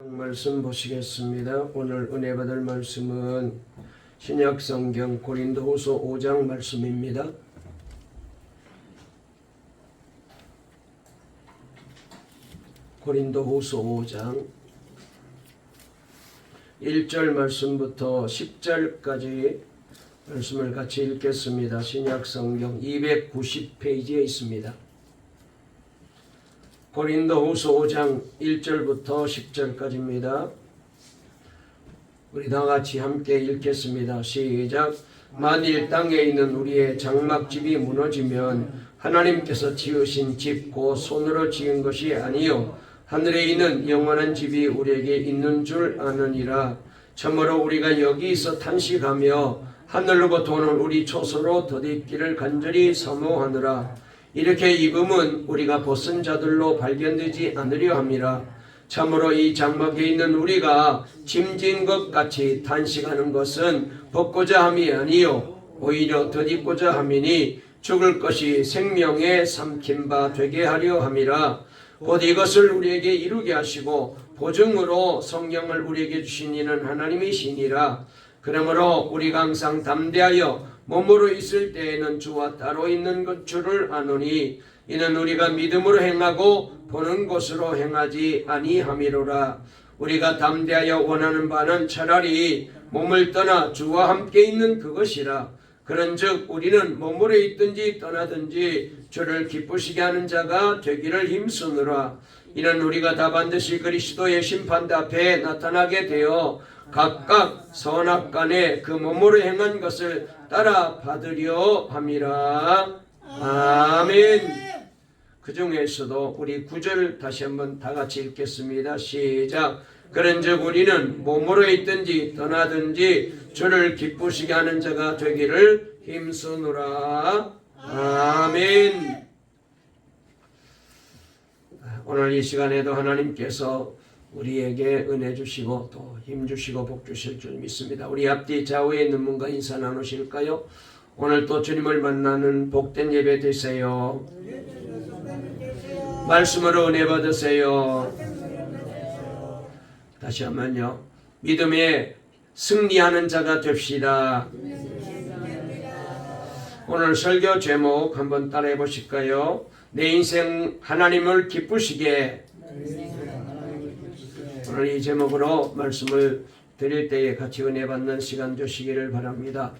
말씀 보시겠습니다. 오늘 은혜 받을 말씀은 신약성경 고린도후서 5장 말씀입니다. 고린도후서 5장 1절 말씀부터 10절까지 말씀을 같이 읽겠습니다. 신약성경 290페이지에 있습니다. 고린도후서 5장 1절부터 10절까지입니다. 우리 다 같이 함께 읽겠습니다. 시작. 만일 땅에 있는 우리의 장막집이 무너지면 하나님께서 지으신 집 곧 손으로 지은 것이 아니요 하늘에 있는 영원한 집이 우리에게 있는 줄 아느니라. 참으로 우리가 여기서 탄식하며 하늘로부터 오는 우리 초소로 덧입기를 간절히 사모하느라. 이렇게 입음은 우리가 벗은 자들로 발견되지 않으려 함이라. 참으로 이 장막에 있는 우리가 짐진 것 같이 탄식하는 것은 벗고자 함이 아니요 오히려 덧입고자 함이니 죽을 것이 생명에 삼킨 바 되게 하려 함이라. 곧 이것을 우리에게 이루게 하시고 보증으로 성령을 우리에게 주신 이는 하나님이시니라. 그러므로 우리가 항상 담대하여 몸으로 있을 때에는 주와 따로 있는 것 줄을 아노니 이는 우리가 믿음으로 행하고 보는 것으로 행하지 아니함이로라. 우리가 담대하여 원하는 바는 차라리 몸을 떠나 주와 함께 있는 그것이라. 그런즉 우리는 몸으로 있든지 떠나든지 주를 기쁘시게 하는 자가 되기를 힘쓰느라. 이는 우리가 다 반드시 그리스도의 심판대 앞에 나타나게 되어 각각 선악간에 그 몸으로 행한 것을 따라 받으려 함이라. 아멘. 그 중에서도 우리 9절 다시 한번 다 같이 읽겠습니다. 시작. 그런즉 우리는 몸으로 있든지 떠나든지 주를 기쁘시게 하는 자가 되기를 힘쓰노라. 아멘. 오늘 이 시간에도 하나님께서 우리에게 은혜 주시고 또 힘 주시고 복 주실 줄 믿습니다. 우리 앞뒤 좌우에 있는 분과 인사 나누실까요? 오늘 또 주님을 만나는 복된 예배 되세요. 말씀으로 은혜 받으세요. 다시 한번요. 믿음에 승리하는 자가 됩시다. 오늘 설교 제목 한번 따라해 보실까요? 내 인생 하나님을 기쁘시게. 오늘 이 제목으로 말씀을 드릴 때에 같이 은혜 받는 시간 주시기를 바랍니다.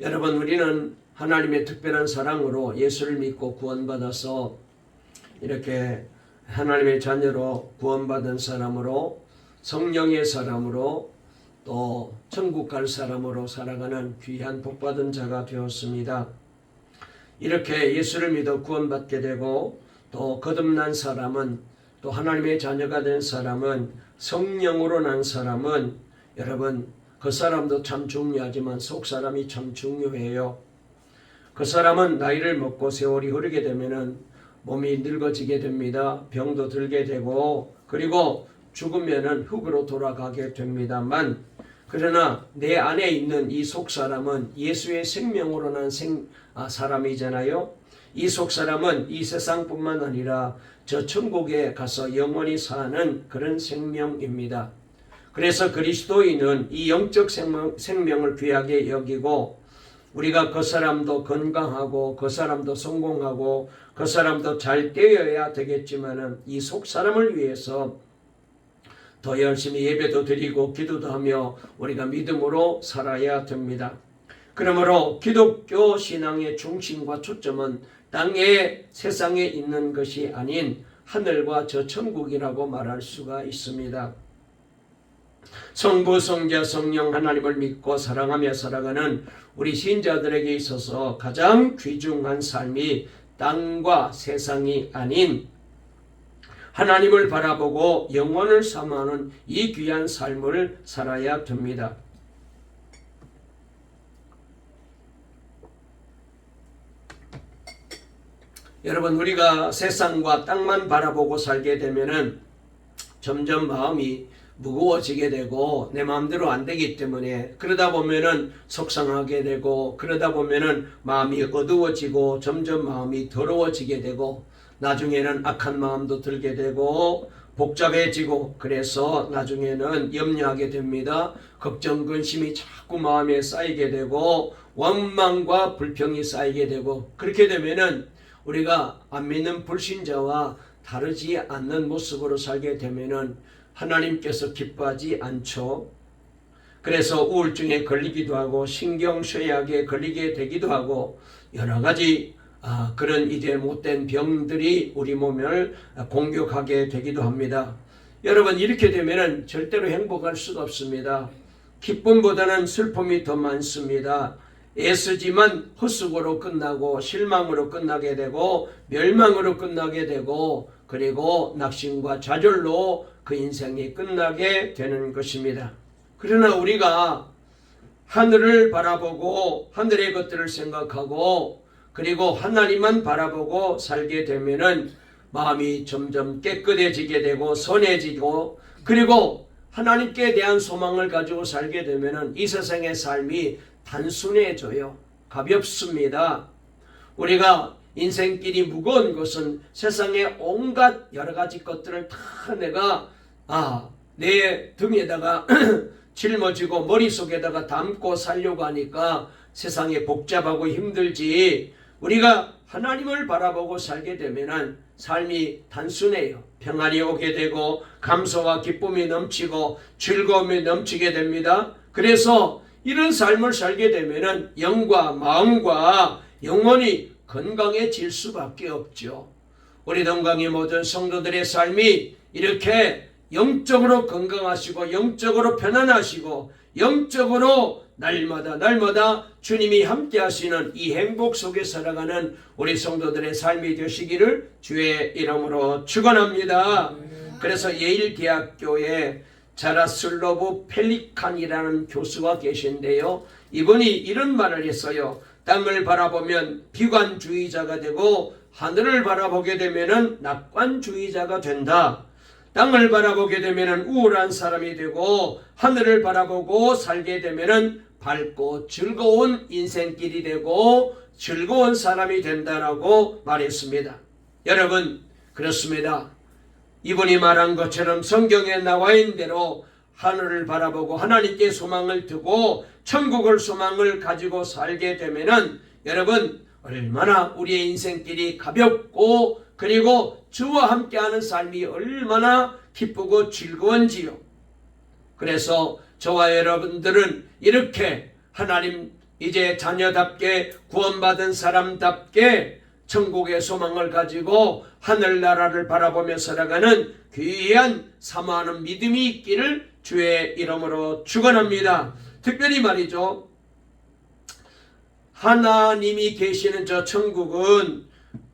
여러분, 우리는 하나님의 특별한 사랑으로 예수를 믿고 구원받아서 이렇게 하나님의 자녀로 구원받은 사람으로 성령의 사람으로 또 천국 갈 사람으로 살아가는 귀한 복받은 자가 되었습니다. 이렇게 예수를 믿어 구원받게 되고 또 거듭난 사람은 또 하나님의 자녀가 된 사람은 성령으로 난 사람은 여러분 그 사람도 참 중요하지만 속 사람이 참 중요해요. 그 사람은 나이를 먹고 세월이 흐르게 되면은 몸이 늙어지게 됩니다. 병도 들게 되고 그리고 죽으면은 흙으로 돌아가게 됩니다만 그러나 내 안에 있는 이 속 사람은 예수의 생명으로 난 사람이잖아요. 이 속 사람은 이 세상뿐만 아니라 저 천국에 가서 영원히 사는 그런 생명입니다. 그래서 그리스도인은 이 영적 생명을 귀하게 여기고 우리가 그 사람도 건강하고 그 사람도 성공하고 그 사람도 잘 되어야 되겠지만은 이 속 사람을 위해서 더 열심히 예배도 드리고 기도도 하며 우리가 믿음으로 살아야 됩니다. 그러므로 기독교 신앙의 중심과 초점은 땅에 세상에 있는 것이 아닌 하늘과 저 천국이라고 말할 수가 있습니다. 성부, 성자, 성령 하나님을 믿고 사랑하며 살아가는 우리 신자들에게 있어서 가장 귀중한 삶이 땅과 세상이 아닌 하나님을 바라보고 영원을 사모하는 이 귀한 삶을 살아야 됩니다. 여러분, 우리가 세상과 땅만 바라보고 살게 되면은 점점 마음이 무거워지게 되고 내 마음대로 안 되기 때문에 그러다 보면은 속상하게 되고 그러다 보면은 마음이 어두워지고 점점 마음이 더러워지게 되고 나중에는 악한 마음도 들게 되고 복잡해지고, 그래서 나중에는 염려하게 됩니다. 걱정 근심이 자꾸 마음에 쌓이게 되고 원망과 불평이 쌓이게 되고, 그렇게 되면은 우리가 안 믿는 불신자와 다르지 않는 모습으로 살게 되면은 하나님께서 기뻐하지 않죠. 그래서 우울증에 걸리기도 하고 신경쇠약에 걸리게 되기도 하고 여러 가지 그런 이제 못된 병들이 우리 몸을 공격하게 되기도 합니다. 여러분, 이렇게 되면은 절대로 행복할 수가 없습니다. 기쁨보다는 슬픔이 더 많습니다. 애쓰지만 헛수고로 끝나고 실망으로 끝나게 되고 멸망으로 끝나게 되고, 그리고 낙심과 좌절로 그 인생이 끝나게 되는 것입니다. 그러나 우리가 하늘을 바라보고 하늘의 것들을 생각하고 그리고 하나님만 바라보고 살게 되면은 마음이 점점 깨끗해지게 되고 선해지고, 그리고 하나님께 대한 소망을 가지고 살게 되면은 이 세상의 삶이 단순해져요. 가볍습니다. 우리가 인생길이 무거운 것은 세상의 온갖 여러 가지 것들을 다 내가 내 등에다가 짊어지고 머릿속에다가 담고 살려고 하니까 세상이 복잡하고 힘들지, 우리가 하나님을 바라보고 살게 되면 삶이 단순해요. 평안이 오게 되고 감사와 기쁨이 넘치고 즐거움이 넘치게 됩니다. 그래서 이런 삶을 살게 되면 영과 마음과 영혼이 건강해질 수밖에 없죠. 우리 동강의 모든 성도들의 삶이 이렇게 영적으로 건강하시고 영적으로 편안하시고 영적으로 날마다 주님이 함께 하시는 이 행복 속에 살아가는 우리 성도들의 삶이 되시기를 주의 이름으로 축원합니다. 그래서 예일대학교에 자라슬로브 펠리칸이라는 교수가 계신데요, 이분이 이런 말을 했어요. 땅을 바라보면 비관주의자가 되고 하늘을 바라보게 되면 낙관주의자가 된다. 땅을 바라보게 되면 우울한 사람이 되고 하늘을 바라보고 살게 되면 밝고 즐거운 인생길이 되고 즐거운 사람이 된다라고 말했습니다. 여러분, 그렇습니다. 이분이 말한 것처럼 성경에 나와 있는 대로 하늘을 바라보고 하나님께 소망을 두고 천국을 소망을 가지고 살게 되면은 여러분, 얼마나 우리의 인생길이 가볍고 그리고 주와 함께하는 삶이 얼마나 기쁘고 즐거운지요. 그래서 저와 여러분들은 이렇게 하나님 이제 자녀답게 구원받은 사람답게 천국의 소망을 가지고 하늘나라를 바라보며 살아가는 귀한 사모하는 믿음이 있기를 주의 이름으로 축원합니다. 특별히 말이죠, 하나님이 계시는 저 천국은,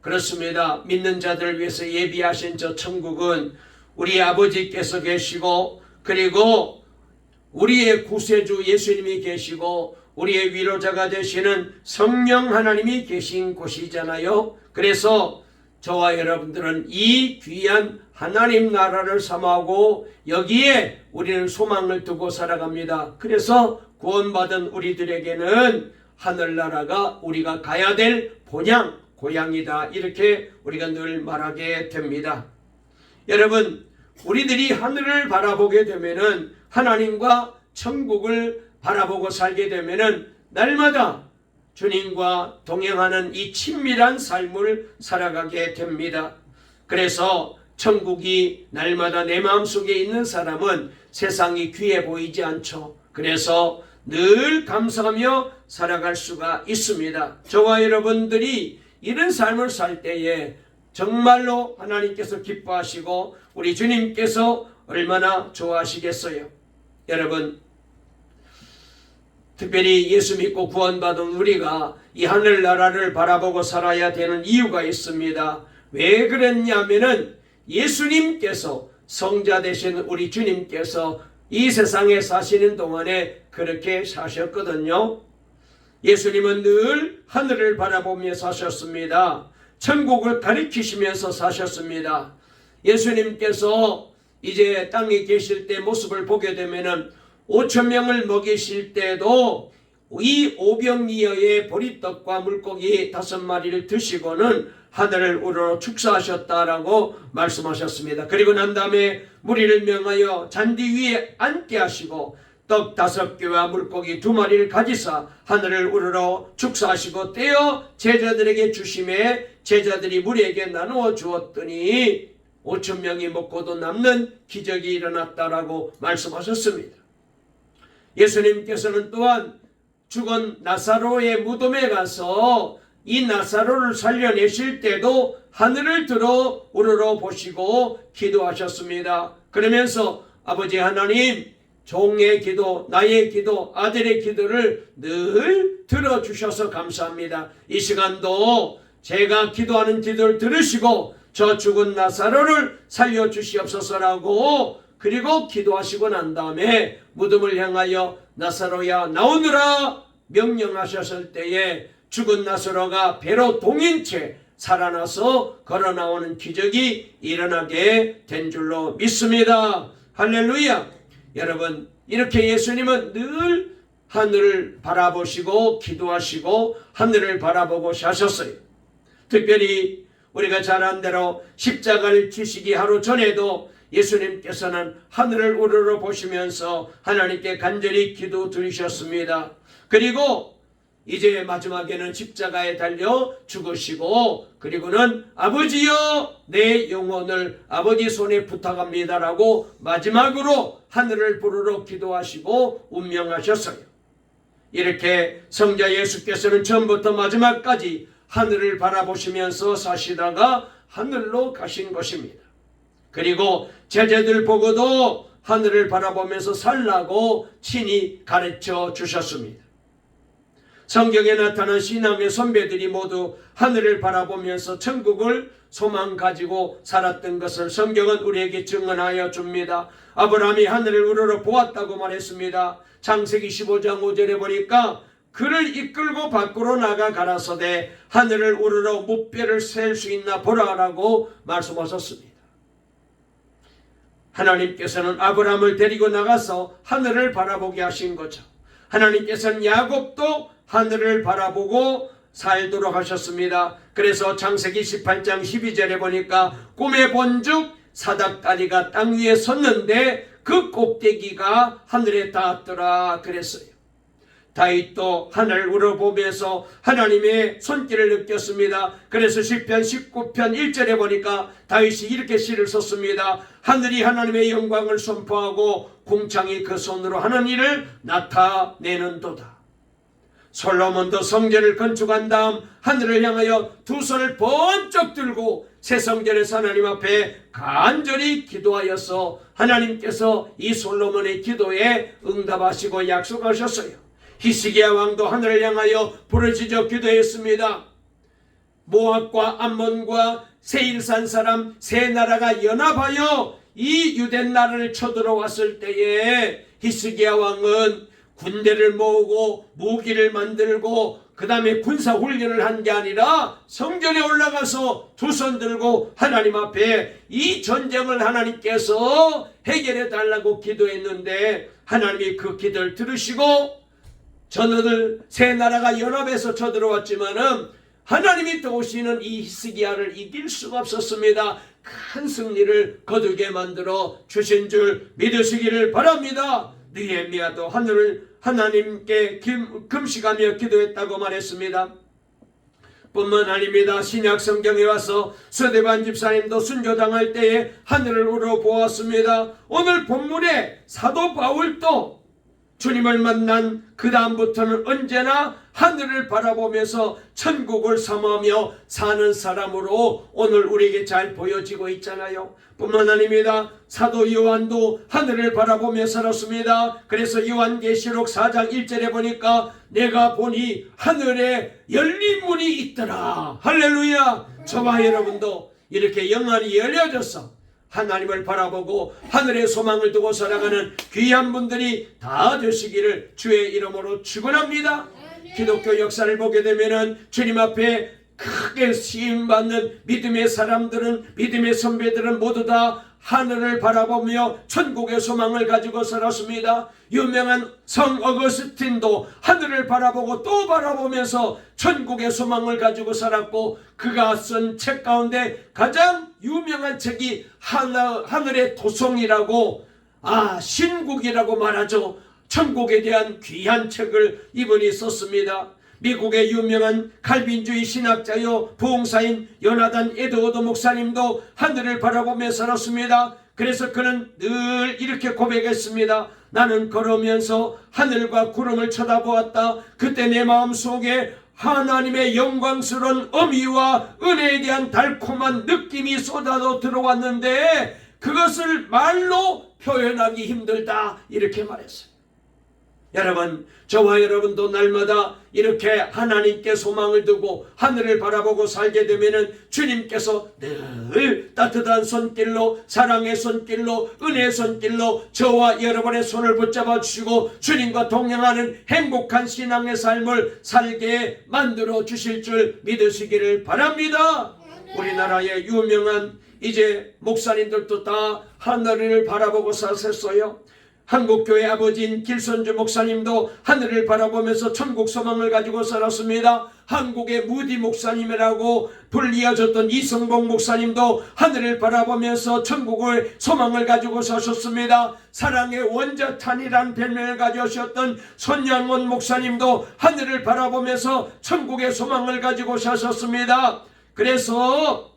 그렇습니다, 믿는 자들을 위해서 예비하신 저 천국은 우리 아버지께서 계시고 그리고 우리의 구세주 예수님이 계시고 우리의 위로자가 되시는 성령 하나님이 계신 곳이잖아요. 그래서 저와 여러분들은 이 귀한 하나님 나라를 사모하고 여기에 우리는 소망을 두고 살아갑니다. 그래서 구원받은 우리들에게는 하늘나라가 우리가 가야 될 본향, 고향이다, 이렇게 우리가 늘 말하게 됩니다. 여러분, 우리들이 하늘을 바라보게 되면은 하나님과 천국을 바라보고 살게 되면은 날마다 주님과 동행하는 이 친밀한 삶을 살아가게 됩니다. 그래서 천국이 날마다 내 마음속에 있는 사람은 세상이 귀해 보이지 않죠. 그래서 늘 감사하며 살아갈 수가 있습니다. 저와 여러분들이 이런 삶을 살 때에 정말로 하나님께서 기뻐하시고 우리 주님께서 얼마나 좋아하시겠어요. 여러분, 특별히 예수 믿고 구원받은 우리가 이 하늘나라를 바라보고 살아야 되는 이유가 있습니다. 왜 그랬냐면은 예수님께서, 성자 되신 우리 주님께서 이 세상에 사시는 동안에 그렇게 사셨거든요. 예수님은 늘 하늘을 바라보며 사셨습니다. 천국을 가리키시면서 사셨습니다. 예수님께서 이제 땅에 계실 때 모습을 보게 되면은 5,000명을 먹이실 때도 이 오병이어의 보리떡과 물고기 5마리를 드시고는 하늘을 우러러 축사하셨다라고 말씀하셨습니다. 그리고 난 다음에 무리를 명하여 잔디 위에 앉게 하시고 떡 5개와 물고기 2마리를 가지사 하늘을 우러러 축사하시고 떼어 제자들에게 주심에 제자들이 무리에게 나누어 주었더니 5,000명이 먹고도 남는 기적이 일어났다라고 말씀하셨습니다. 예수님께서는 또한 죽은 나사로의 무덤에 가서 이 나사로를 살려내실 때도 하늘을 들어 우러러 보시고 기도하셨습니다. 그러면서 아버지 하나님, 종의 기도, 나의 기도, 아들의 기도를 늘 들어주셔서 감사합니다. 이 시간도 제가 기도하는 기도를 들으시고 저 죽은 나사로를 살려주시옵소서라고 그리고 기도하시고 난 다음에 무덤을 향하여 나사로야 나오느라 명령하셨을 때에 죽은 나사로가 배로 동인 채 살아나서 걸어 나오는 기적이 일어나게 된 줄로 믿습니다. 할렐루야. 여러분, 이렇게 예수님은 늘 하늘을 바라보시고 기도하시고 하늘을 바라보고 사셨어요. 특별히 우리가 잘 안 대로 십자가를 지시기 하루 전에도 예수님께서는 하늘을 우러러 보시면서 하나님께 간절히 기도 드리셨습니다. 그리고 이제 마지막에는 십자가에 달려 죽으시고 그리고는 아버지여 내 영혼을 아버지 손에 부탁합니다라고 마지막으로 하늘을 부르러 기도하시고 운명하셨어요. 이렇게 성자 예수께서는 처음부터 마지막까지 하늘을 바라보시면서 사시다가 하늘로 가신 것입니다. 그리고 제자들 보고도 하늘을 바라보면서 살라고 친히 가르쳐 주셨습니다. 성경에 나타난 신앙의 선배들이 모두 하늘을 바라보면서 천국을 소망 가지고 살았던 것을 성경은 우리에게 증언하여 줍니다. 아브라함이 하늘을 우러러 보았다고 말했습니다. 창세기 15장 5절에 보니까 그를 이끌고 밖으로 나가 가라사대 하늘을 우러러 무뼈를 셀 수 있나 보라라고 말씀하셨습니다. 하나님께서는 아브라함을 데리고 나가서 하늘을 바라보게 하신 거죠. 하나님께서는 야곱도 하늘을 바라보고 살도록 하셨습니다. 그래서 창세기 18장 12절에 보니까 꿈에 본즉 사닥다리가 땅 위에 섰는데 그 꼭대기가 하늘에 닿았더라 그랬어요. 다윗도 하늘을 우러보면서 하나님의 손길을 느꼈습니다. 그래서 시편 19편 1절에 보니까 다윗이 이렇게 시를 썼습니다. 하늘이 하나님의 영광을 선포하고 궁창이 그 손으로 하는 일을 나타내는도다. 솔로몬도 성전을 건축한 다음 하늘을 향하여 두 손을 번쩍 들고 새 성전에서 하나님 앞에 간절히 기도하여서 하나님께서 이 솔로몬의 기도에 응답하시고 약속하셨어요. 히스기야 왕도 하늘을 향하여 부르짖어 기도했습니다. 모압과 암몬과 세일산 사람 세 나라가 연합하여 이 유대 나라를 쳐들어왔을 때에 히스기야 왕은 군대를 모으고 무기를 만들고 그 다음에 군사훈련을 한 게 아니라 성전에 올라가서 두 손 들고 하나님 앞에 이 전쟁을 하나님께서 해결해 달라고 기도했는데 하나님이 그 기도를 들으시고 전우들 세 나라가 연합해서 쳐들어왔지만은 하나님이 도우시는 이 히스기야를 이길 수가 없었습니다. 큰 승리를 거두게 만들어 주신 줄 믿으시기를 바랍니다. 느헤미야도 하나님께 금식하며 기도했다고 말했습니다. 뿐만 아닙니다. 신약 성경에 와서 서대반 집사님도 순교당할 때에 하늘을 우러보았습니다. 오늘 본문에 사도 바울도 주님을 만난 그 다음부터는 언제나 하늘을 바라보면서 천국을 사모하며 사는 사람으로 오늘 우리에게 잘 보여지고 있잖아요. 뿐만 아닙니다. 사도 요한도 하늘을 바라보며 살았습니다. 그래서 요한계시록 4장 1절에 보니까 내가 보니 하늘에 열린 문이 있더라. 할렐루야. 저와 여러분도 이렇게 영안이 열려져서 하나님을 바라보고 하늘의 소망을 두고 살아가는 귀한 분들이 다 되시기를 주의 이름으로 축원합니다. 기독교 역사를 보게 되면은 주님 앞에 크게 시임받는 믿음의 사람들은 믿음의 선배들은 모두 다 하늘을 바라보며 천국의 소망을 가지고 살았습니다. 유명한 성 어거스틴도 하늘을 바라보고 또 바라보면서 천국의 소망을 가지고 살았고, 그가 쓴 책 가운데 가장 유명한 책이 하늘의 토송이라고, 신국이라고 말하죠. 천국에 대한 귀한 책을 이분이 썼습니다. 미국의 유명한 칼빈주의 신학자요 부흥사인 요나단 에드워드 목사님도 하늘을 바라보며 살았습니다. 그래서 그는 늘 이렇게 고백했습니다. 나는 걸으면서 하늘과 구름을 쳐다보았다. 그때 내 마음속에 하나님의 영광스러운 어미와 은혜에 대한 달콤한 느낌이 쏟아져 들어왔는데 그것을 말로 표현하기 힘들다, 이렇게 말했어요. 여러분, 저와 여러분도 날마다 이렇게 하나님께 소망을 두고 하늘을 바라보고 살게 되면은 주님께서 늘 따뜻한 손길로, 사랑의 손길로, 은혜의 손길로 저와 여러분의 손을 붙잡아 주시고 주님과 동행하는 행복한 신앙의 삶을 살게 만들어 주실 줄 믿으시기를 바랍니다. 우리나라의 유명한 이제 목사님들도 다 하늘을 바라보고 사셨어요. 한국교회 아버지인 길선주 목사님도 하늘을 바라보면서 천국 소망을 가지고 살았습니다. 한국의 무디 목사님이라고 불리어졌던 이성봉 목사님도 하늘을 바라보면서 천국의 소망을 가지고 사셨습니다. 사랑의 원자탄이란 별명을 가지셨던 손양원 목사님도 하늘을 바라보면서 천국의 소망을 가지고 사셨습니다. 그래서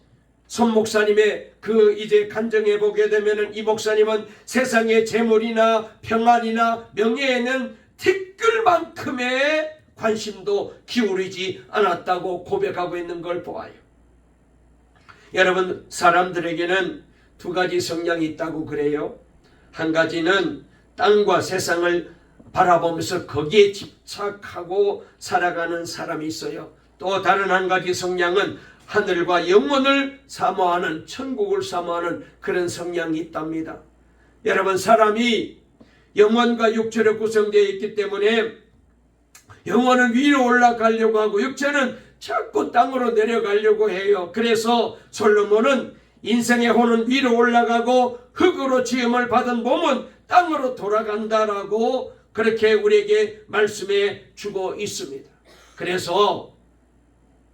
손 목사님의 이제 간증해 보게 되면은 이 목사님은 세상의 재물이나 평안이나 명예에는 티끌만큼의 관심도 기울이지 않았다고 고백하고 있는 걸 보아요. 여러분, 사람들에게는 두 가지 성향이 있다고 그래요. 한 가지는 땅과 세상을 바라보면서 거기에 집착하고 살아가는 사람이 있어요. 또 다른 한 가지 성향은 하늘과 영원을 사모하는, 천국을 사모하는 그런 성향이 있답니다. 여러분, 사람이 영혼과 육체로 구성되어 있기 때문에 영혼은 위로 올라가려고 하고 육체는 자꾸 땅으로 내려가려고 해요. 그래서 솔로몬은 인생의 혼은 위로 올라가고 흙으로 지음을 받은 몸은 땅으로 돌아간다라고 그렇게 우리에게 말씀해 주고 있습니다. 그래서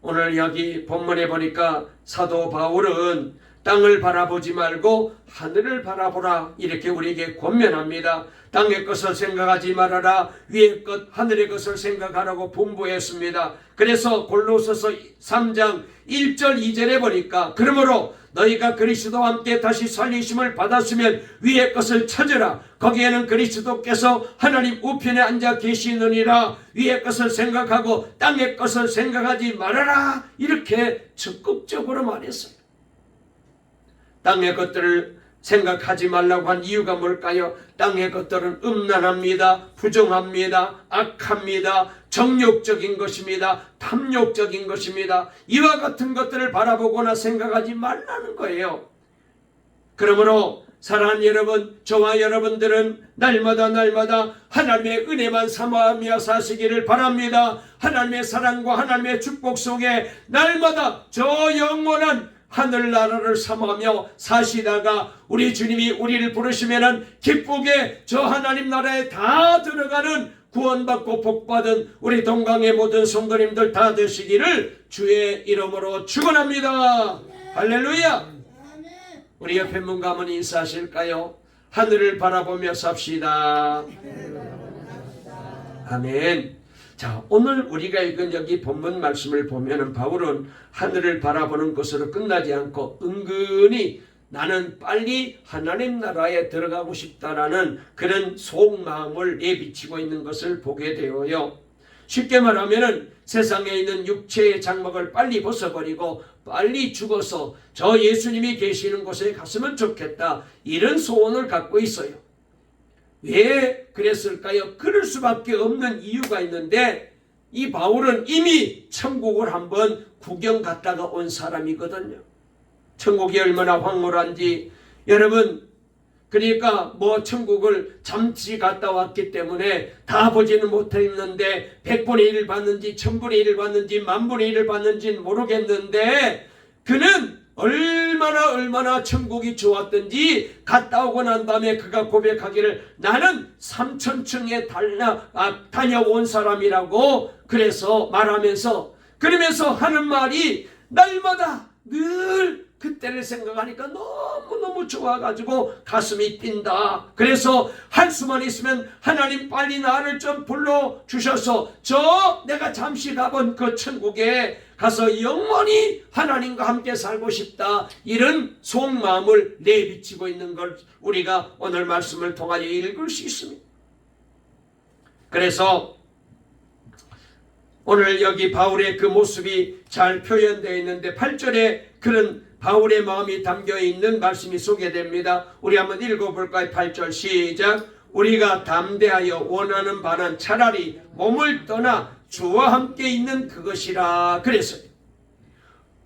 오늘 여기 본문에 보니까 사도 바울은 땅을 바라보지 말고 하늘을 바라보라, 이렇게 우리에게 권면합니다. 땅의 것을 생각하지 말아라, 위의 것 하늘의 것을 생각하라고 분부했습니다. 그래서 골로새서 3장 1절 2절에 보니까 그러므로 너희가 그리스도와 함께 다시 살리심을 받았으면 위의 것을 찾으라. 거기에는 그리스도께서 하나님 우편에 앉아 계시느니라. 위의 것을 생각하고 땅의 것을 생각하지 말아라, 이렇게 적극적으로 말했어요. 땅의 것들을 생각하지 말라고 한 이유가 뭘까요? 땅의 것들은 음란합니다. 부정합니다. 악합니다. 정욕적인 것입니다. 탐욕적인 것입니다. 이와 같은 것들을 바라보거나 생각하지 말라는 거예요. 그러므로 사랑하는 여러분, 저와 여러분들은 날마다 하나님의 은혜만 사모하며 사시기를 바랍니다. 하나님의 사랑과 하나님의 축복 속에 날마다 저 영원한 하늘나라를 사모하며 사시다가 우리 주님이 우리를 부르시면은 기쁘게 저 하나님 나라에 다 들어가는 구원받고 복받은 우리 동강의 모든 성도님들 다 되시기를 주의 이름으로 축원합니다. 할렐루야. 우리 옆에 문 가면 인사하실까요? 하늘을 바라보며 삽시다. 아멘. 자, 오늘 우리가 읽은 여기 본문 말씀을 보면은 바울은 하늘을 바라보는 것으로 끝나지 않고 은근히 나는 빨리 하나님 나라에 들어가고 싶다라는 그런 속마음을 내비치고 있는 것을 보게 되어요. 쉽게 말하면은 세상에 있는 육체의 장막을 빨리 벗어버리고 빨리 죽어서 저 예수님이 계시는 곳에 갔으면 좋겠다, 이런 소원을 갖고 있어요. 왜 그랬을까요? 그럴 수밖에 없는 이유가 있는데 이 바울은 이미 천국을 한번 구경 갔다가 온 사람이거든요. 천국이 얼마나 황홀한지 여러분, 그러니까 천국을 잠시 갔다 왔기 때문에 다 보지는 못했는데 100분의 1을 봤는지 1000분의 1을 봤는지 10,000분의 1을 봤는지는 모르겠는데 그는 얼마나 천국이 좋았던지 갔다 오고 난 다음에 그가 고백하기를 나는 3000층에 다녀온 사람이라고 그래서 말하면서 그러면서 하는 말이 날마다 늘 그때를 생각하니까 너무너무 좋아가지고 가슴이 뛴다. 그래서 할 수만 있으면 하나님 빨리 나를 좀 불러주셔서 내가 잠시 가본 그 천국에 가서 영원히 하나님과 함께 살고 싶다. 이런 속마음을 내비치고 있는 걸 우리가 오늘 말씀을 통하여 읽을 수 있습니다. 그래서 오늘 여기 바울의 그 모습이 잘 표현되어 있는데 8절에 그런 바울의 마음이 담겨있는 말씀이 소개됩니다. 우리 한번 읽어볼까요? 8절 시작. 우리가 담대하여 원하는 바는 차라리 몸을 떠나 주와 함께 있는 그것이라 그랬어요.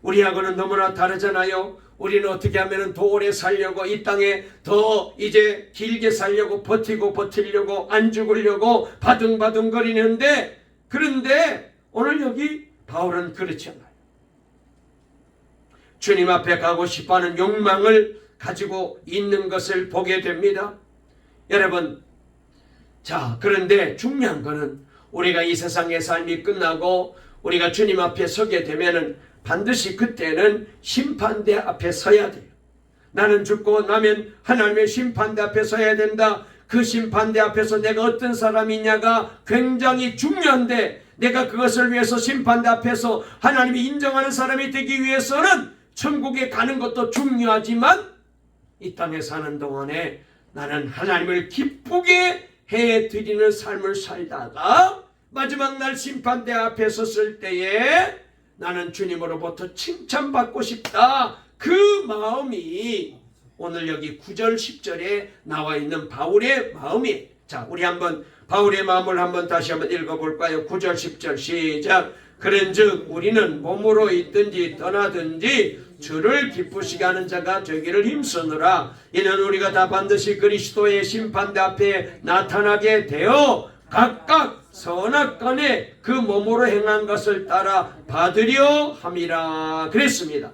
우리하고는 너무나 다르잖아요. 우리는 어떻게 하면 더 오래 살려고 이 땅에 더 이제 길게 살려고 버티려고 안 죽으려고 바둥바둥거리는데 그런데 오늘 여기 바울은 그렇지 않아요. 주님 앞에 가고 싶어하는 욕망을 가지고 있는 것을 보게 됩니다. 여러분, 자, 그런데 중요한 것은 우리가 이 세상의 삶이 끝나고 우리가 주님 앞에 서게 되면은 반드시 그때는 심판대 앞에 서야 돼요. 나는 죽고 나면 하나님의 심판대 앞에 서야 된다. 그 심판대 앞에서 내가 어떤 사람이냐가 굉장히 중요한데 내가 그것을 위해서 심판대 앞에서 하나님이 인정하는 사람이 되기 위해서는 천국에 가는 것도 중요하지만 이 땅에 사는 동안에 나는 하나님을 기쁘게 해드리는 삶을 살다가 마지막 날 심판대 앞에 섰을 때에 나는 주님으로부터 칭찬받고 싶다. 그 마음이 오늘 여기 9절 10절에 나와 있는 바울의 마음이에요. 자, 우리 한번 바울의 마음을 한번 다시 한번 읽어볼까요? 9절 10절 시작. 그런즉 우리는 몸으로 있든지 떠나든지 주를 기쁘시게 하는 자가 되기를 힘쓰느라. 이는 우리가 다 반드시 그리스도의 심판대 앞에 나타나게 되어 각각 선악간에 그 몸으로 행한 것을 따라 받으려 함이라 그랬습니다.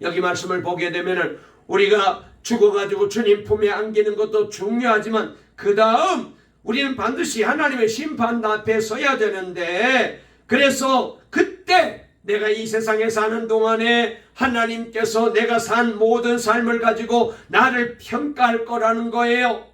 여기 말씀을 보게 되면은 우리가 죽어가지고 주님 품에 안기는 것도 중요하지만 그 다음 우리는 반드시 하나님의 심판 앞에 서야 되는데 그래서 그때 내가 이 세상에 사는 동안에 하나님께서 내가 산 모든 삶을 가지고 나를 평가할 거라는 거예요.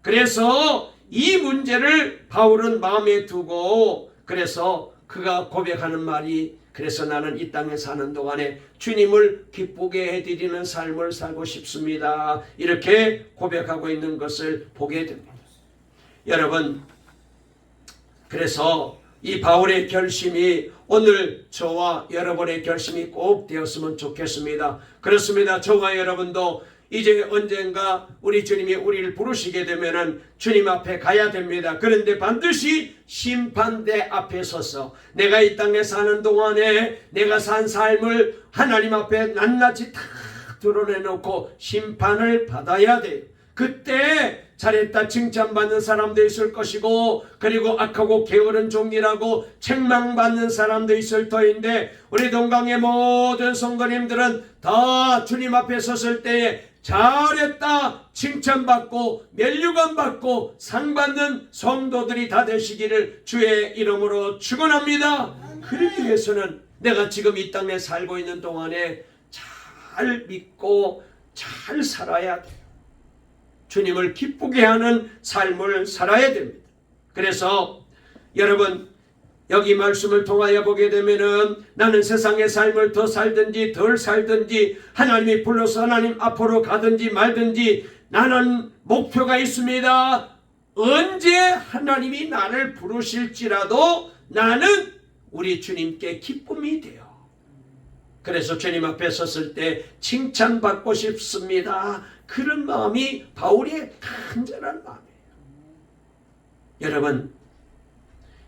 그래서 이 문제를 바울은 마음에 두고 그래서 그가 고백하는 말이 그래서 나는 이 땅에 사는 동안에 주님을 기쁘게 해드리는 삶을 살고 싶습니다. 이렇게 고백하고 있는 것을 보게 됩니다. 여러분, 그래서 이 바울의 결심이 오늘 저와 여러분의 결심이 꼭 되었으면 좋겠습니다. 그렇습니다. 저와 여러분도 이제 언젠가 우리 주님이 우리를 부르시게 되면은 주님 앞에 가야 됩니다. 그런데 반드시 심판대 앞에 서서 내가 이 땅에 사는 동안에 내가 산 삶을 하나님 앞에 낱낱이 다 드러내놓고 심판을 받아야 돼요. 그때 잘했다 칭찬받는 사람도 있을 것이고 그리고 악하고 게으른 종이라고 책망받는 사람도 있을 터인데 우리 동강의 모든 성도님들은 다 주님 앞에 섰을 때에 잘했다 칭찬받고 멸류관 받고 상 받는 성도들이 다 되시기를 주의 이름으로 축원합니다. 그러기 위해서는 내가 지금 이 땅에 살고 있는 동안에 잘 믿고 잘 살아야 돼요. 주님을 기쁘게 하는 삶을 살아야 됩니다. 그래서 여러분 여기 말씀을 통하여 보게 되면은 나는 세상의 삶을 더 살든지 덜 살든지 하나님이 불러서 하나님 앞으로 가든지 말든지 나는 목표가 있습니다. 언제 하나님이 나를 부르실지라도 나는 우리 주님께 기쁨이 돼요. 그래서 주님 앞에 섰을 때 칭찬받고 싶습니다. 그런 마음이 바울의 간절한 마음이에요. 여러분,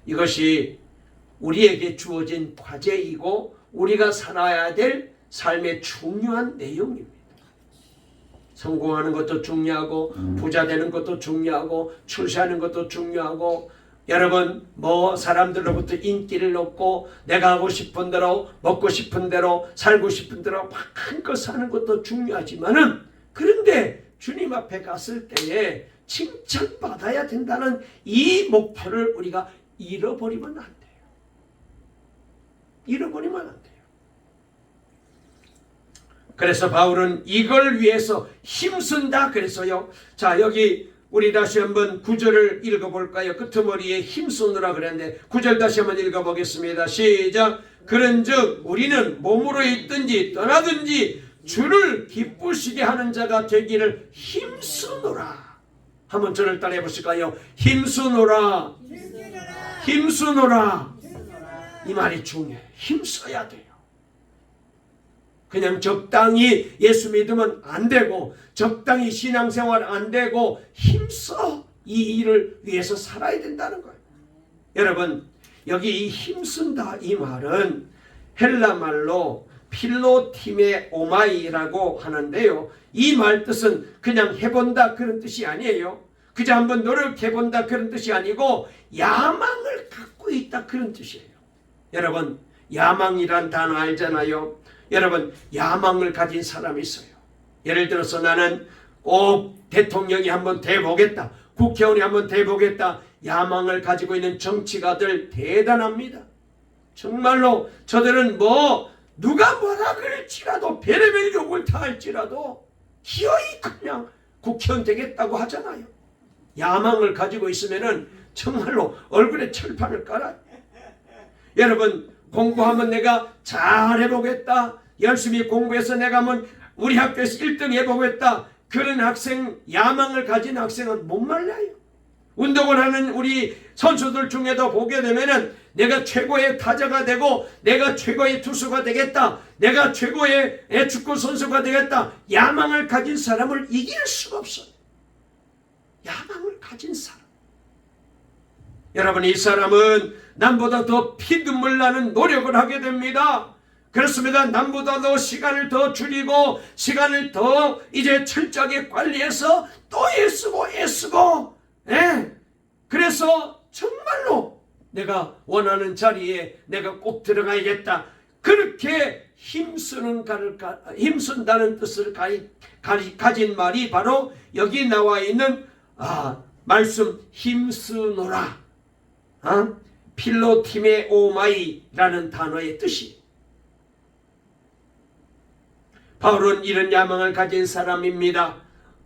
이것이 우리에게 주어진 과제이고 우리가 살아야 될 삶의 중요한 내용입니다. 성공하는 것도 중요하고 부자 되는 것도 중요하고 출세하는 것도 중요하고 여러분 뭐 사람들로부터 인기를 얻고 내가 하고 싶은 대로 먹고 싶은 대로 살고 싶은 대로 마음껏 사는 것도 중요하지만은 그런데 주님 앞에 갔을 때에 칭찬받아야 된다는 이 목표를 우리가 잃어버리면 안 돼요. 잃어버리면 안 돼요. 그래서 바울은 이걸 위해서 힘쓴다 그래서요. 자, 여기 우리 다시 한번 9절을 읽어볼까요? 끄트머리에 힘쓰느라 그랬는데 9절 다시 한번 읽어보겠습니다. 시작. 그런즉 우리는 몸으로 있든지 떠나든지 주를 기쁘시게 하는 자가 되기를 힘쓰노라. 한번 저를 따라해 보실까요? 힘쓰노라. 힘쓰노라. 이 말이 중요해요. 힘써야 돼요. 그냥 적당히 예수 믿으면 안 되고 적당히 신앙생활 안 되고 힘써 이 일을 위해서 살아야 된다는 거예요. 여러분 여기 이 힘쓴다 이 말은 헬라 말로 필로티메 오마이라고 하는데요. 이 말 뜻은 그냥 해본다 그런 뜻이 아니에요. 그저 한번 노력해본다 그런 뜻이 아니고 야망을 갖고 있다 그런 뜻이에요. 여러분 야망이란 단어 알잖아요. 여러분 야망을 가진 사람이 있어요. 예를 들어서 나는 꼭 대통령이 한번 돼보겠다. 국회의원이 한번 돼보겠다. 야망을 가지고 있는 정치가들 대단합니다. 정말로 저들은 뭐 누가 뭐라 그럴지라도 별의별 욕을 다 할지라도 기어이 그냥 국회의원 되겠다고 하잖아요. 야망을 가지고 있으면은 정말로 얼굴에 철판을 깔아요. 여러분 공부하면 내가 잘 해보겠다. 열심히 공부해서 내가 한번 우리 학교에서 1등 해보겠다. 그런 학생, 야망을 가진 학생은 못 말려요. 운동을 하는 우리 선수들 중에도 보게 되면은 내가 최고의 타자가 되고 내가 최고의 투수가 되겠다. 내가 최고의 축구 선수가 되겠다. 야망을 가진 사람을 이길 수가 없어요. 야망을 가진 사람. 여러분 이 사람은 남보다 더 피눈물 나는 노력을 하게 됩니다. 그렇습니다. 남보다 더 시간을 더 줄이고 시간을 더 이제 철저하게 관리해서 또 애쓰고 그래서 정말로 내가 원하는 자리에 내가 꼭 들어가야겠다. 그렇게 힘쓴다는 뜻을 가진 말이 바로 여기 나와 있는 말씀 힘쓰노라. 필로티메 오마이라는 단어의 뜻이. 바울은 이런 야망을 가진 사람입니다.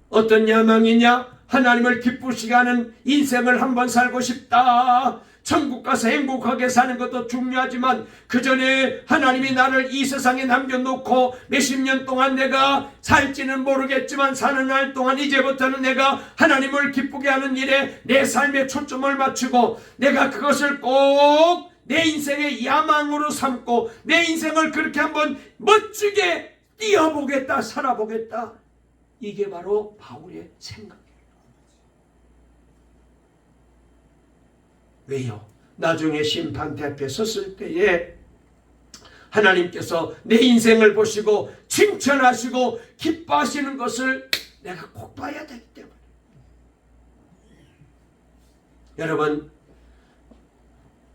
어떤 야망이냐? 하나님을 기쁘시게 하는 인생을 한번 살고 싶다. 천국 가서 행복하게 사는 것도 중요하지만 그 전에 하나님이 나를 이 세상에 남겨놓고 몇십 년 동안 내가 살지는 모르겠지만 사는 날 동안 이제부터는 내가 하나님을 기쁘게 하는 일에 내 삶에 초점을 맞추고 내가 그것을 꼭 내 인생의 야망으로 삼고 내 인생을 그렇게 한번 멋지게 뛰어보겠다, 살아보겠다. 이게 바로 바울의 생각이에요. 왜요? 나중에 심판대 앞에 섰을 때에 하나님께서 내 인생을 보시고 칭찬하시고 기뻐하시는 것을 내가 꼭 봐야 되기 때문에. 여러분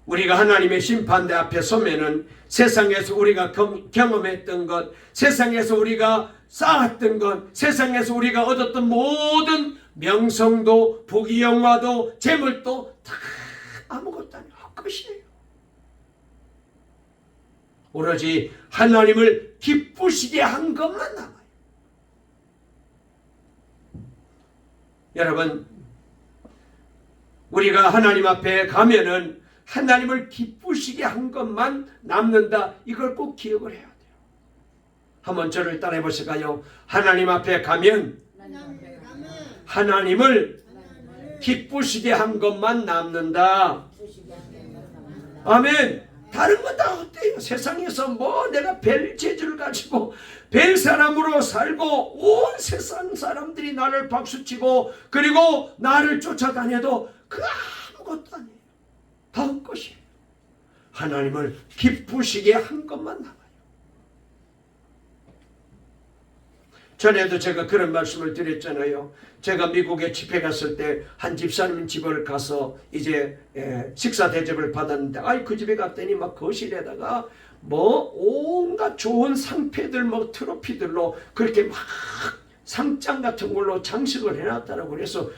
우리가 하나님의 심판대 앞에 서면은 세상에서 우리가 경험했던 것, 세상에서 우리가 쌓았던 것, 세상에서 우리가 얻었던 모든 명성도 부귀영화도 재물도 다 아무것도 아니에요. 헛것이에요. 오로지 하나님을 기쁘시게 한 것만 남아요. 여러분 우리가 하나님 앞에 가면은 하나님을 기쁘시게 한 것만 남는다. 이걸 꼭 기억을 해야 돼요. 한번 저를 따라해 보실까요? 하나님 앞에 가면 하나님을 기쁘시게 한 것만 남는다. 아멘. 다른 건 다 어때요? 세상에서 뭐 내가 별 재주를 가지고 별 사람으로 살고 온 세상 사람들이 나를 박수치고 그리고 나를 쫓아다녀도 그 아무것도 아니에요. 다 헛것이에요. 하나님을 기쁘시게 한 것만 남아요. 전에도 제가 그런 말씀을 드렸잖아요. 제가 미국에 집회 갔을 때 한 집사님 집을 가서 이제 식사 대접을 받았는데, 그 집에 갔더니 막 거실에다가 뭐 온갖 좋은 상패들, 뭐 트로피들로 그렇게 막 상장 같은 걸로 장식을 해놨다라고. 그래서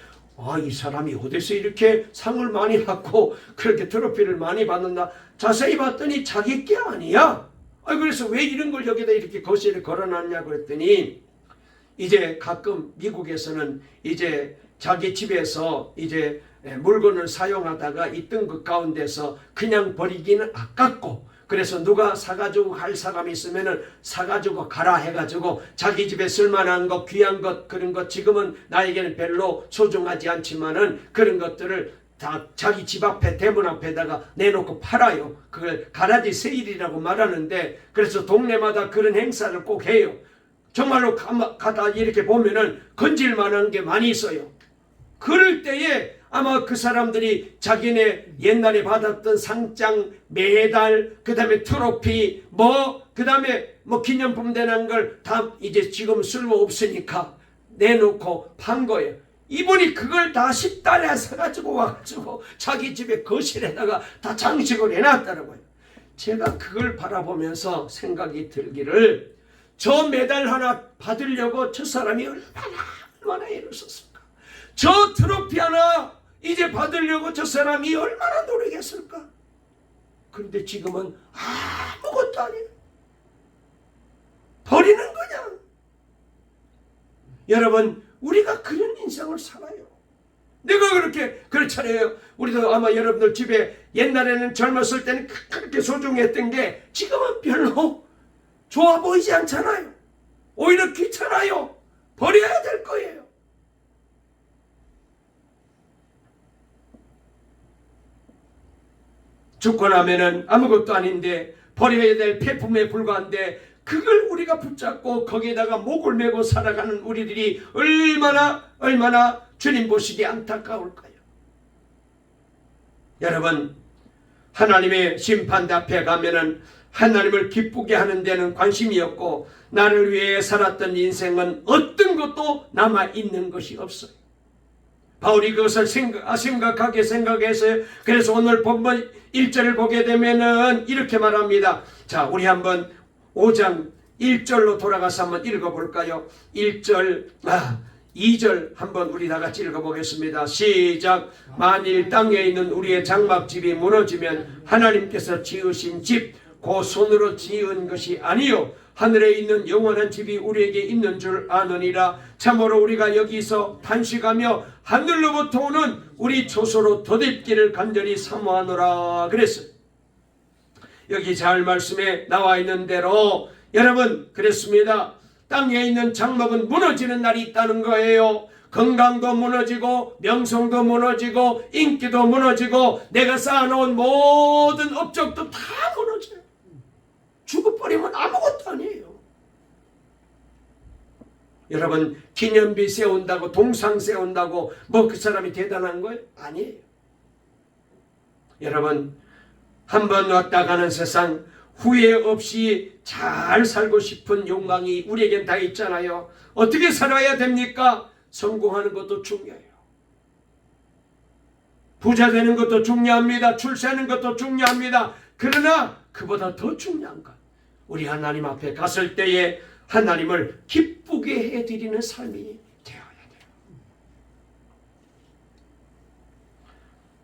이 사람이 어디서 이렇게 상을 많이 받고 그렇게 트로피를 많이 받는다. 자세히 봤더니 자기 게 아니야. 그래서 왜 이런 걸 여기다 이렇게 거실에 걸어놨냐 그랬더니, 이제 가끔 미국에서는 이제 자기 집에서 이제 물건을 사용하다가 있던 그 가운데서 그냥 버리기는 아깝고, 그래서 누가 사가지고 갈 사람이 있으면은 사가지고 가라 해가지고 자기 집에 쓸만한 것, 귀한 것, 그런 것 지금은 나에게는 별로 소중하지 않지만은 그런 것들을 다 자기 집 앞에 대문 앞에다가 내놓고 팔아요. 그걸 가라지 세일이라고 말하는데, 그래서 동네마다 그런 행사를 꼭 해요. 정말로 가다 이렇게 보면은 건질만한 게 많이 있어요. 그럴 때에 아마 그 사람들이 자기네 옛날에 받았던 상장, 메달, 그 다음에 트로피, 그 다음에 기념품 되는 걸 다 이제 지금 쓸모 없으니까 내놓고 판 거예요. 이분이 그걸 다 10달에 사가지고 와가지고 자기 집에 거실에다가 다 장식을 해놨더라고요. 제가 그걸 바라보면서 생각이 들기를, 저 메달 하나 받으려고 저 사람이 얼마나 애를 썼을까. 저 트로피 하나 이제 받으려고 저 사람이 얼마나 노력했을까. 그런데 지금은 아무것도 아니에요. 버리는 거냐. 여러분, 우리가 그런 인생을 살아요. 내가 그렇잖아요. 우리도 아마 여러분들 집에 옛날에는 젊었을 때는 그렇게 소중했던 게 지금은 별로 좋아 보이지 않잖아요. 오히려 귀찮아요. 버려야 될 거예요. 죽고 나면은 아무것도 아닌데 버려야 될 폐품에 불과한데, 그걸 우리가 붙잡고 거기에다가 목을 메고 살아가는 우리들이 얼마나 주님 보시기에 안타까울까요? 여러분, 하나님의 심판대 앞에 가면은 하나님을 기쁘게 하는 데는 관심이 없고, 나를 위해 살았던 인생은 어떤 것도 남아있는 것이 없어요. 바울이 그것을 심각하게 생각했어요. 그래서 오늘 본문 1절을 보게 되면은 이렇게 말합니다. 자, 우리 한번 5장 1절로 돌아가서 한번 읽어볼까요? 1절, 2절 한번 우리 다 같이 읽어보겠습니다. 시작. 만일 땅에 있는 우리의 장막집이 무너지면 하나님께서 지으신 집, 그 손으로 지은 것이 아니요 하늘에 있는 영원한 집이 우리에게 있는 줄 아느니라. 참으로 우리가 여기서 탄식하며 하늘로부터 오는 우리 조소로 덧입기를 간절히 사모하노라 그랬어요. 여기 잘 말씀에 나와 있는 대로 여러분, 그랬습니다. 땅에 있는 장막은 무너지는 날이 있다는 거예요. 건강도 무너지고 명성도 무너지고 인기도 무너지고 내가 쌓아놓은 모든 업적도 다 무너져요. 죽어버리면 아무것도 아니에요. 여러분, 기념비 세운다고, 동상 세운다고 그 사람이 대단한 거예요? 아니에요. 여러분, 한번 왔다 가는 세상, 후회 없이 잘 살고 싶은 욕망이 우리에겐 다 있잖아요. 어떻게 살아야 됩니까? 성공하는 것도 중요해요. 부자 되는 것도 중요합니다. 출세하는 것도 중요합니다. 그러나 그보다 더 중요한 것, 우리 하나님 앞에 갔을 때에 하나님을 기쁘게 해드리는 삶이 되어야 돼요.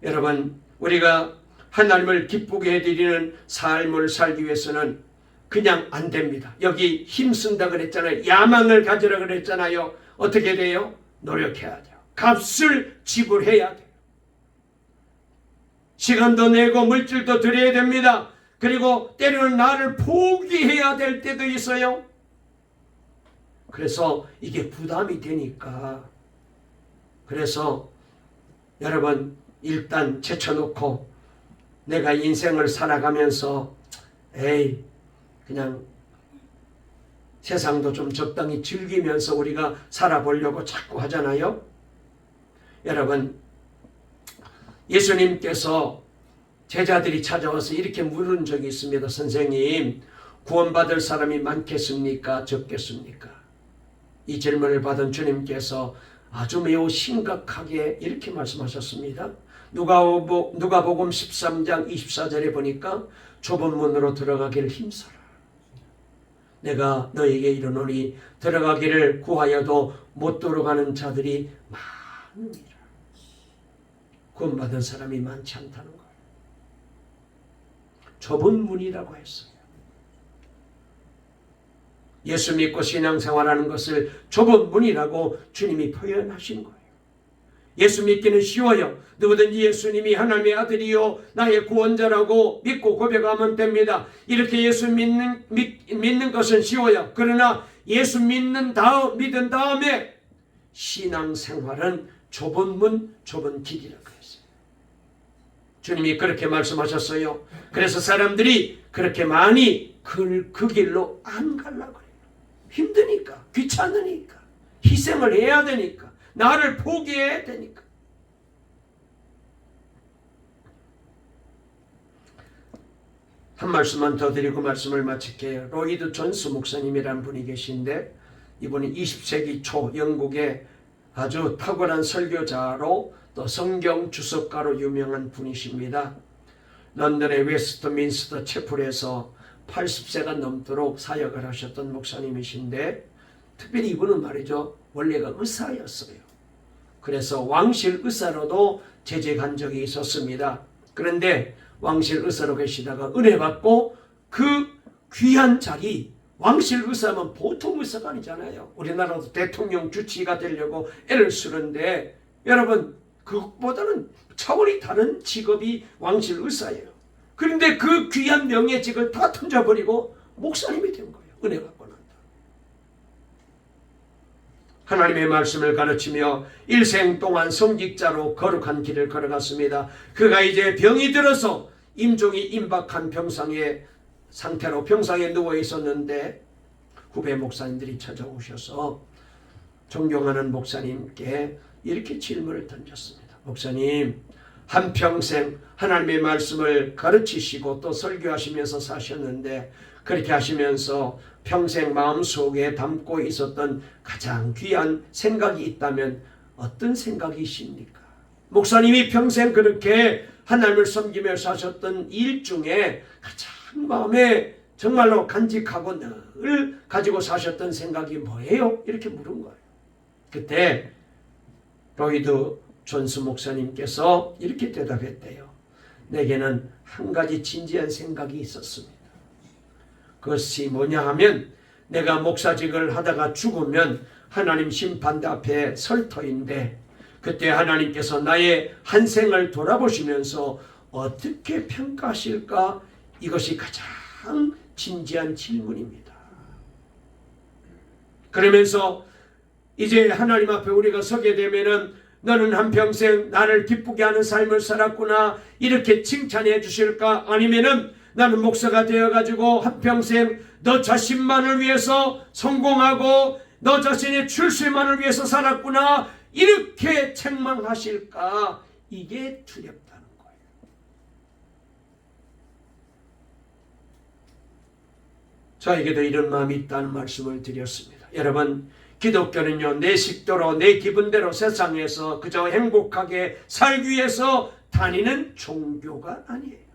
여러분, 우리가 하나님을 기쁘게 해드리는 삶을 살기 위해서는 그냥 안 됩니다. 여기 힘쓴다 그랬잖아요. 야망을 가지라 그랬잖아요. 어떻게 돼요? 노력해야 돼요. 값을 지불해야 돼요. 시간도 내고 물질도 드려야 됩니다. 그리고 때로는 나를 포기해야 될 때도 있어요. 그래서 이게 부담이 되니까, 그래서 여러분, 일단 제쳐놓고 내가 인생을 살아가면서 그냥 세상도 좀 적당히 즐기면서 우리가 살아보려고 자꾸 하잖아요. 여러분, 예수님께서 제자들이 찾아와서 이렇게 물은 적이 있습니다. 선생님, 구원받을 사람이 많겠습니까? 적겠습니까? 이 질문을 받은 주님께서 아주 매우 심각하게 이렇게 말씀하셨습니다. 누가복음 13장 24절에 보니까 좁은 문으로 들어가기를 힘써라. 내가 너에게 이르노니 들어가기를 구하여도 못 들어가는 자들이 많으니라. 구원받은 사람이 많지 않다는 거예요. 좁은 문이라고 했어요. 예수 믿고 신앙생활하는 것을 좁은 문이라고 주님이 표현하신 거예요. 예수 믿기는 쉬워요. 누구든지 예수님이 하나님의 아들이요 나의 구원자라고 믿고 고백하면 됩니다. 이렇게 예수 믿는 것은 쉬워요. 그러나 예수 믿은 다음에 신앙생활은 좁은 문, 좁은 길이라고 했어요. 주님이 그렇게 말씀하셨어요. 그래서 사람들이 그렇게 많이 그 길로 안 가려고 해요. 힘드니까, 귀찮으니까, 희생을 해야 되니까, 나를 포기해야 되니까. 한 말씀만 더 드리고 말씀을 마칠게요. 로이드 존스 목사님이라는 분이 계신데, 이분이 20세기 초 영국의 아주 탁월한 설교자로 또 성경 주석가로 유명한 분이십니다. 런던의 웨스트민스터 채플에서 80세가 넘도록 사역을 하셨던 목사님이신데, 특별히 이분은 말이죠, 원래가 의사였어요. 그래서 왕실 의사로도 재직한 적이 있었습니다. 그런데 왕실 의사로 계시다가 은혜 받고 그 귀한 자리, 왕실 의사면 보통 의사가 아니잖아요. 우리나라도 대통령 주치의가 되려고 애를 쓰는데, 여러분 그것보다는 차원이 다른 직업이 왕실 의사예요. 그런데 그 귀한 명예직을 다 던져버리고 목사님이 된 거예요. 은혜 받고 난다. 하나님의 말씀을 가르치며 일생 동안 성직자로 거룩한 길을 걸어갔습니다. 그가 이제 병이 들어서 임종이 임박한 병상의 상태로 병상에 누워 있었는데, 후배 목사님들이 찾아오셔서 존경하는 목사님께 이렇게 질문을 던졌습니다. 목사님, 한평생 하나님의 말씀을 가르치시고 또 설교하시면서 사셨는데, 그렇게 하시면서 평생 마음속에 담고 있었던 가장 귀한 생각이 있다면 어떤 생각이십니까? 목사님이 평생 그렇게 하나님을 섬기며 사셨던 일 중에 가장 마음에 정말로 간직하고 늘 가지고 사셨던 생각이 뭐예요? 이렇게 물은 거예요. 그때 로이드 존스 목사님께서 이렇게 대답했대요. 내게는 한 가지 진지한 생각이 있었습니다. 그것이 뭐냐 하면, 내가 목사직을 하다가 죽으면 하나님 심판대 앞에 설 터인데, 그때 하나님께서 나의 한 생을 돌아보시면서 어떻게 평가하실까? 이것이 가장 진지한 질문입니다. 그러면서 이제 하나님 앞에 우리가 서게 되면은 너는 한평생 나를 기쁘게 하는 삶을 살았구나 이렇게 칭찬해 주실까? 아니면은 나는 목사가 되어가지고 한평생 너 자신만을 위해서 성공하고 너 자신의 출세만을 위해서 살았구나 이렇게 책망하실까? 이게 두렵다는 거예요. 저에게도 이런 마음이 있다는 말씀을 드렸습니다. 여러분, 기독교는요, 내 식도로 내 기분대로 세상에서 그저 행복하게 살기 위해서 다니는 종교가 아니에요.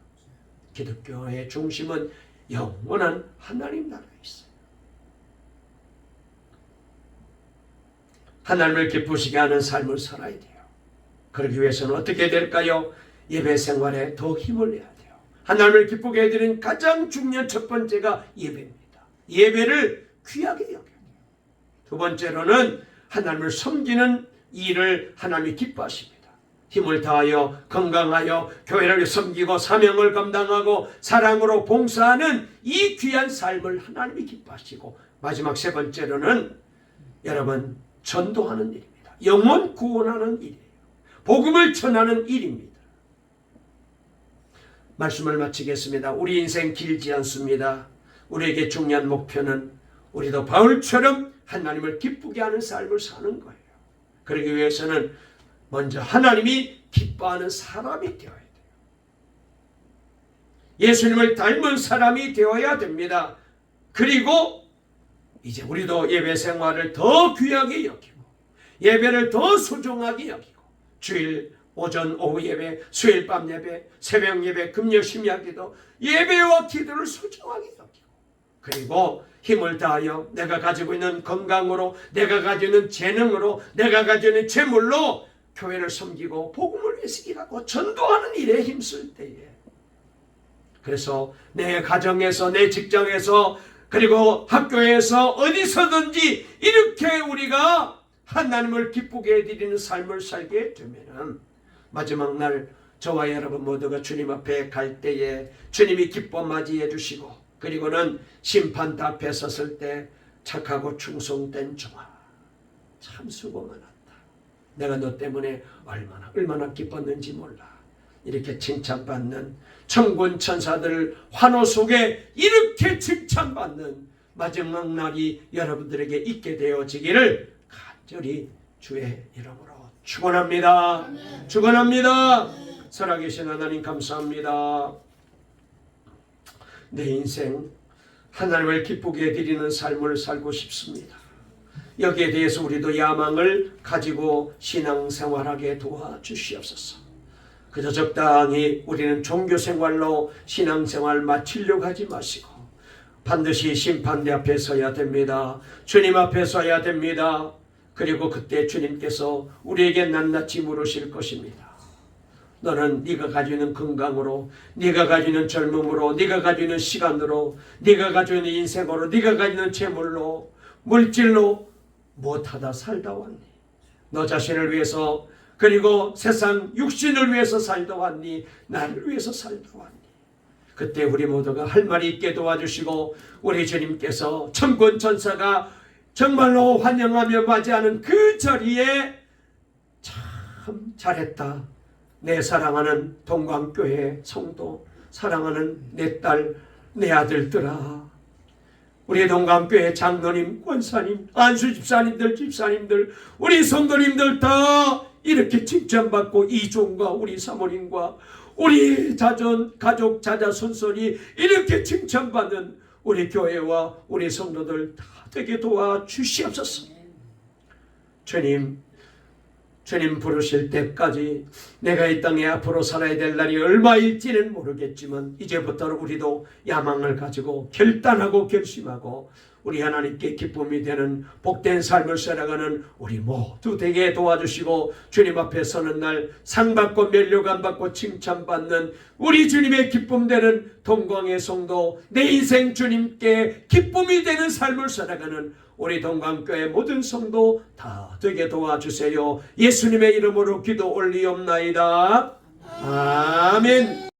기독교의 중심은 영원한 하나님 나라에 있어요. 하나님을 기쁘시게 하는 삶을 살아야 돼요. 그러기 위해서는 어떻게 될까요? 예배 생활에 더 힘을 내야 돼요. 하나님을 기쁘게 해드리는 가장 중요한 첫 번째가 예배입니다. 예배를 귀하게 여겨야 돼요. 두 번째로는 하나님을 섬기는 일을 하나님이 기뻐하십니다. 힘을 다하여 건강하여 교회를 섬기고 사명을 감당하고 사랑으로 봉사하는 이 귀한 삶을 하나님이 기뻐하시고, 마지막 세 번째로는 여러분 전도하는 일입니다. 영혼 구원하는 일이에요. 복음을 전하는 일입니다. 말씀을 마치겠습니다. 우리 인생 길지 않습니다. 우리에게 중요한 목표는 우리도 바울처럼 하나님을 기쁘게 하는 삶을 사는 거예요. 그러기 위해서는 먼저 하나님이 기뻐하는 사람이 되어야 돼요. 예수님을 닮은 사람이 되어야 됩니다. 그리고 이제 우리도 예배 생활을 더 귀하게 여기고 예배를 더 소중하게 여기고 주일 오전 오후 예배, 수요일 밤 예배, 새벽 예배, 금요 심야기도 예배와 기도를 소중하게 여기고 그리고 힘을 다하여 내가 가지고 있는 건강으로 내가 가지고 있는 재능으로 내가 가지고 있는 재물로 교회를 섬기고 복음을 위해서 일하고 전도하는 일에 힘쓸 때에 그래서 내 가정에서 내 직장에서 그리고 학교에서 어디서든지 이렇게 우리가 하나님을 기쁘게 해드리는 삶을 살게 되면은 마지막 날 저와 여러분 모두가 주님 앞에 갈 때에 주님이 기뻐 맞이해 주시고 그리고는 심판대 앞에 섰을 때 착하고 충성된 종아 참 수고 많았다. 내가 너 때문에 얼마나 기뻤는지 몰라. 이렇게 칭찬받는 천군 천사들 환호 속에 이렇게 칭찬받는 마지막 날이 여러분들에게 있게 되어지기를 간절히 주의 이름으로 축원합니다. 축원합니다. 살아계신 하나님 감사합니다. 내 인생 하나님을 기쁘게 해드리는 삶을 살고 싶습니다. 여기에 대해서 우리도 야망을 가지고 신앙생활하게 도와주시옵소서. 그저 적당히 우리는 종교생활로 신앙생활 마치려고 하지 마시고 반드시 심판대 앞에 서야 됩니다. 주님 앞에 서야 됩니다. 그리고 그때 주님께서 우리에게 낱낱이 물으실 것입니다. 너는 네가 가지고 있는 건강으로, 네가 가지고 있는 젊음으로, 네가 가지고 있는 시간으로, 네가 가지고 있는 인생으로, 네가 가지고 있는 재물로, 물질로 못하다 살다 왔니? 너 자신을 위해서 그리고 세상 육신을 위해서 살다 왔니? 나를 위해서 살다 왔니? 그때 우리 모두가 할 말이 있게 도와주시고 우리 주님께서 천군 천사가 정말로 환영하며 맞이하는 그 자리에 참 잘했다. 내 사랑하는 동광교회 성도, 사랑하는 내 딸, 내 아들들아, 우리 동광교회 장로님, 권사님, 안수집사님들, 집사님들, 우리 성도님들 다 이렇게 칭찬받고 이종과 우리 사모님과 우리 자존, 가족, 자자, 손손이 이렇게 칭찬받는 우리 교회와 우리 성도들 다 되게 도와주시옵소서. 주님 부르실 때까지 내가 이 땅에 앞으로 살아야 될 날이 얼마일지는 모르겠지만 이제부터는 우리도 야망을 가지고 결단하고 결심하고 우리 하나님께 기쁨이 되는 복된 삶을 살아가는 우리 모두 되게 도와주시고 주님 앞에 서는 날 상 받고 면류관 받고 칭찬받는 우리 주님의 기쁨 되는 동광의 성도, 내 인생 주님께 기쁨이 되는 삶을 살아가는 우리 동광교회 모든 성도 다 되게 도와주세요. 예수님의 이름으로 기도 올리옵나이다. 아멘.